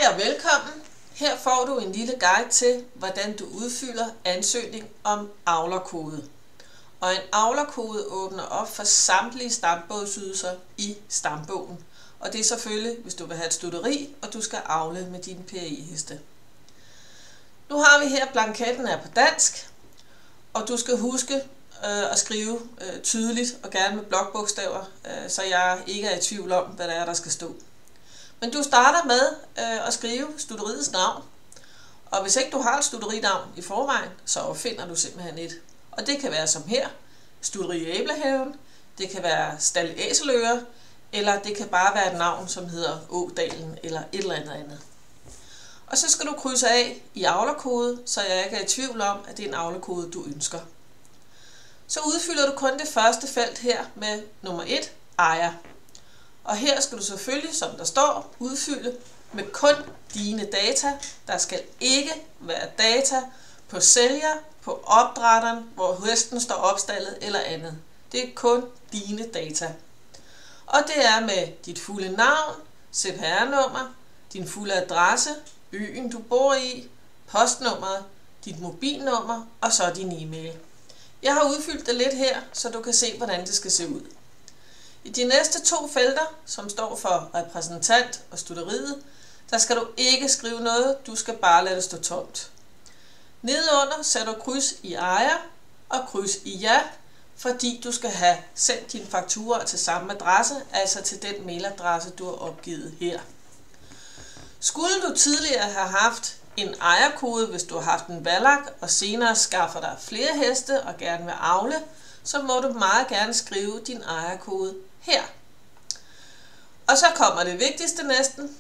Hej og velkommen. Her får du en lille guide til, hvordan du udfylder ansøgning om avlerkode. Og en avlerkode åbner op for samtlige stambogsydelser i stambogen. Og det er selvfølgelig, hvis du vil have et stutteri, og du skal avle med dine PRI-heste. Nu har vi her, blanketten er på dansk, og du skal huske at skrive tydeligt og gerne med blokbogstaver, så jeg ikke er i tvivl om, hvad det er, der skal stå. Men du starter med at skrive stutteriets navn, og hvis ikke du har et stutterinavn i forvejen, så opfinder du simpelthen et. Og det kan være som her, Stutteri Æblehaven, det kan være Stald Æseløre, eller det kan bare være et navn, som hedder Ådalen eller et eller andet. Og så skal du krydse af i avlerkode, så jeg ikke er i tvivl om, at det er en avlerkode, du ønsker. Så udfylder du kun det første felt her med nummer 1, ejer. Og her skal du selvfølgelig, som der står, udfylde med kun dine data. Der skal ikke være data på sælger, på opdrætteren, hvor hesten står opstallet eller andet. Det er kun dine data. Og det er med dit fulde navn, CPR-nummer, din fulde adresse, øen du bor i, postnummeret, dit mobilnummer og så din e-mail. Jeg har udfyldt det lidt her, så du kan se, hvordan det skal se ud. I de næste 2 felter, som står for repræsentant og stutteriet, der skal du ikke skrive noget, du skal bare lade det stå tomt. Nedenunder sætter du kryds i ejer og kryds i ja, fordi du skal have sendt din faktura til samme adresse, altså til den mailadresse, du har opgivet her. Skulle du tidligere have haft en ejerkode, hvis du har haft en valak, og senere skaffer dig flere heste og gerne vil avle, så må du meget gerne skrive din ejerkode her. Og så kommer det vigtigste næsten,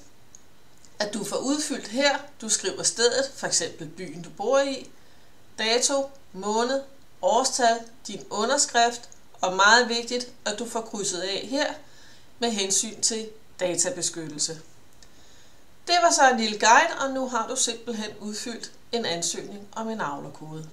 at du får udfyldt her. Du skriver stedet, f.eks. byen du bor i, dato, måned, årstal, din underskrift, og meget vigtigt, at du får krydset af her med hensyn til databeskyttelse. Det var så en lille guide, og nu har du simpelthen udfyldt en ansøgning om en avlerkode.